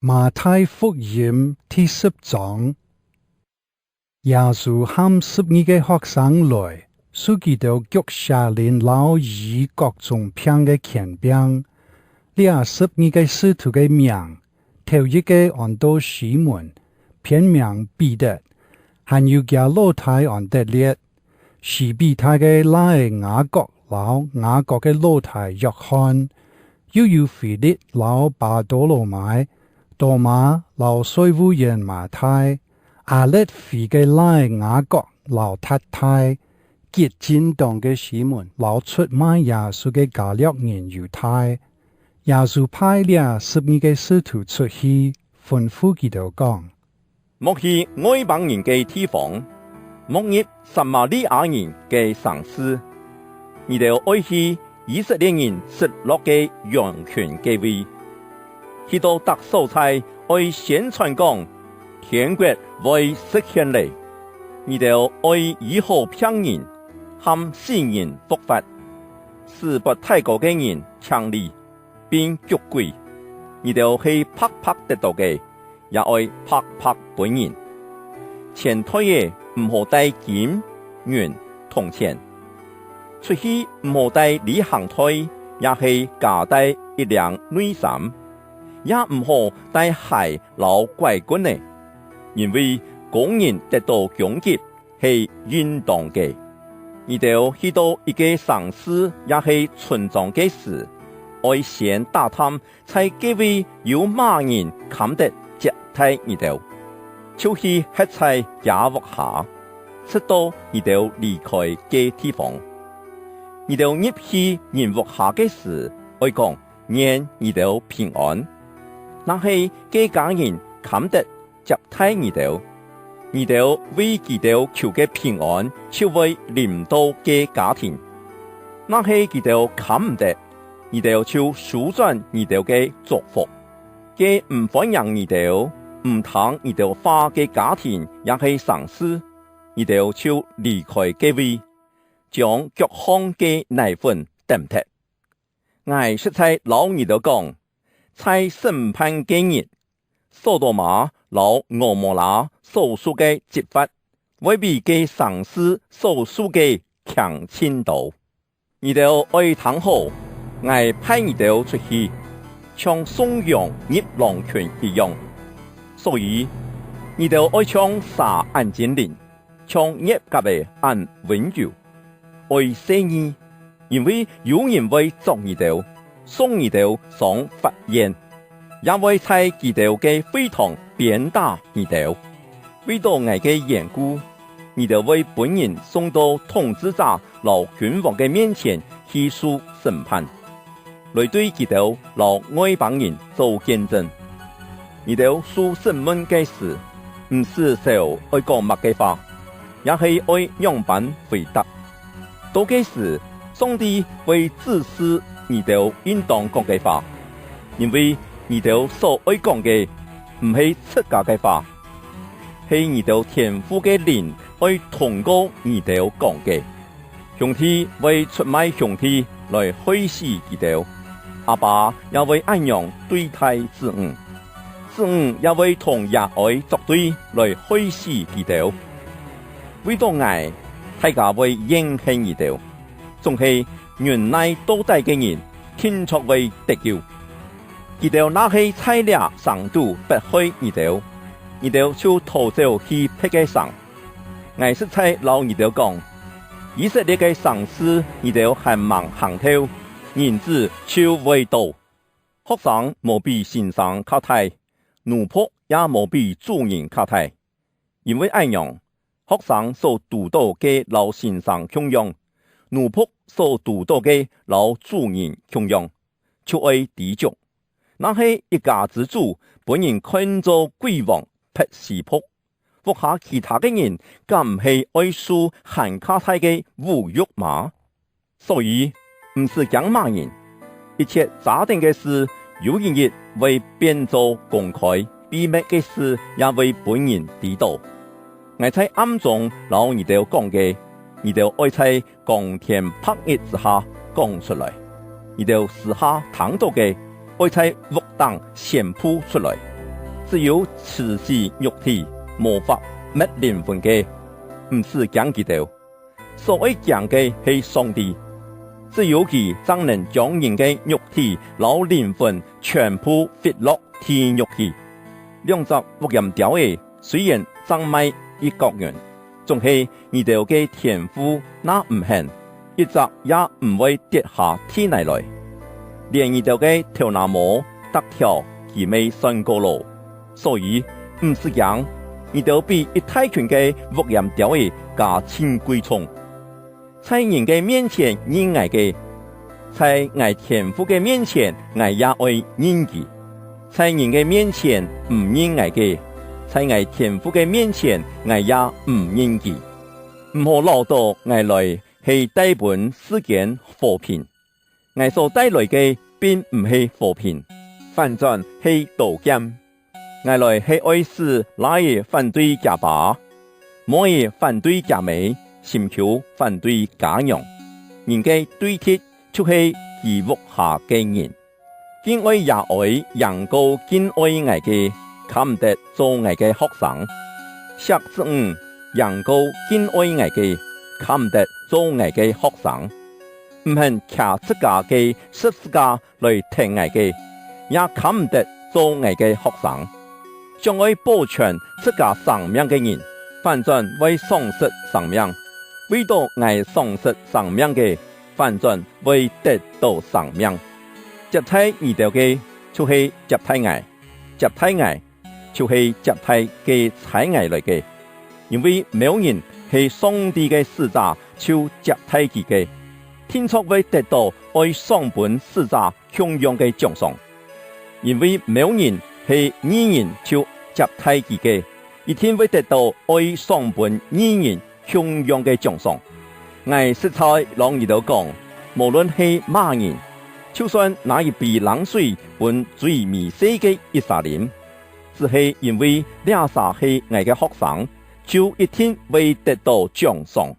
馬太福音第10章，耶穌喊12個學生來，使佢哋腳下連老二各種病嘅權柄。呢12個使徒嘅名，頭一個按到西門，片名彼得，還有加老大安德烈，西比泰嘅拉雅各，老雅各嘅老大約翰，又有腓力老巴多羅買。多馬老水夫人馬太，阿勒腓嘅拉雅各老太太，結戰黨嘅西門老出賣耶穌嘅加略人猶太。耶穌派了12個使徒出去，吩咐佢哋講：莫去外邦人嘅地方，莫入撒瑪利亞人嘅城市，你哋愛去以色列人失落嘅羊群嘅位。去到特所在，愛宣傳講天國會實現嚟，你哋愛醫好病人，喊死人復活，使不太過嘅人強力，並捉鬼，你哋去拍拍得到嘅，也愛拍拍本人。前台嘅唔好帶金銀銅錢，出去唔好帶旅行袋，也係夾帶一兩內衫。也唔好帶鞋老拐棍呢，因為工人得到供給係應當嘅。你哋去到一個城市也係村莊嘅事，愛先打探，在幾位有馬人看得接待你哋，就去吃在家屋下，直到你哋離開嘅地方。你哋入去人屋下嘅事，愛講願你哋平安。那係幾家人看得接待你哋，你哋為佢哋求嘅平安，就會臨到嘅家庭。那係佢哋看唔得，你哋就扭轉你哋嘅祝福。嘅唔歡迎你哋，唔聽你哋話嘅家庭，也係喪事，你哋就離開嘅位，將各項嘅奶粉抌脫。我實在老你哋講。在審判嘅日，索多瑪老蛾摩拉所受嘅責罰，會比嘅喪事所受嘅強千度。你哋愛聽好，我派你哋出去，像送羊入狼群一樣。所以你哋愛像沙按精靈，像葉甲嘅按溫柔，愛生意，因為有人會捉你哋。送你哋上法院，也會在佢哋嘅會堂鞭打你哋。為到我嘅緣故，你哋會本人送到統治者老君王嘅面前去受審判，來對佢哋老外邦人做見證。你哋受審問嘅事，唔是受愛講乜嘅話，也係愛樣板回答。到嘅時，上帝會指示你哋應當講嘅話，因為你哋所愛講嘅唔係自家嘅話，係你哋天父嘅靈愛通過你哋講嘅。上帝會出賣上帝來害死佢哋，阿爸也會按樣對待子女，子女也會同亞愛作對來害死佢哋。為到愛，大家會應慶你哋，仲係原來倒帶嘅人，天作為得救。佢哋那係菜鳥上度不開你哋，你哋就逃走去別嘅省。我實在老你哋講，以色列嘅城市，你哋還忙行頭，人子就會到。學生無比先生較大，奴僕也無比主人較大，因為按樣，學生所讀到嘅老先生窮樣。奴僕所讀到嘅老主人窮樣，就愛抵觸。那係一家之主本人看做貴王不是僕，服下其他嘅人，敢唔係愛受限卡太嘅侮辱嗎？所以唔是講罵人，一切詐定嘅事，有人亦為變做公開，秘密嘅事也為本人知道。我在暗中老你哋講嘅。你哋愛在光天白日之下講出來，你哋私下聽到嘅愛在屋當宣佈出來。只有持死肉体，无法灭灵魂嘅，唔是讲记到。所谓讲嘅係上帝，只有佢才能將人嘅肉體、老靈魂全部fit落天獄去。兩隻福音條嘅雖然爭賣一角人，總係你哋嘅天賦那唔行，一隻也唔會跌下天嚟來。連你哋嘅頭那毛得條，佢未信過路，所以唔是講你哋比一大群嘅福音條嘅加千貴重。在人嘅面前認愛嘅，在愛天父嘅面前愛也愛認佢；在人嘅面前唔認愛嘅，在愛天父嘅面前愛也唔認佢。唔好攞到愛來係帶本世間和平，愛所帶來嘅並唔係和平，反轉係刀劍。愛來係愛使哪嘢反對家爸，乜嘢反對家妹。尋求反對家人，人嘅對敵就係以惡下嘅人。敬愛也愛人高敬愛愛嘅，看唔得做愛嘅學生。15人高敬愛愛嘅，看唔得做愛嘅學生。唔肯騎自家嘅十字架來聽愛嘅，也看唔得做愛嘅學生。將愛保全自家生命嘅人，反轉為喪失生命。為到愛喪失生命嘅，反轉為得到生命。接替你哋嘅，就係接替愛；接替愛，就係接替嘅採愛來嘅。因為冇人係上帝嘅使者，就接替佢嘅，天錯會得到愛上本使者同樣嘅獎賞。因為冇人係義人，就接替佢嘅，一天會得到愛上本義人。同樣嘅獎賞，愛實在讓你哋講，無論係乜人，就算那一杯冷水本最微細嘅一沙啉，只係因為兩沙係愛嘅學生，就一天會得到獎賞。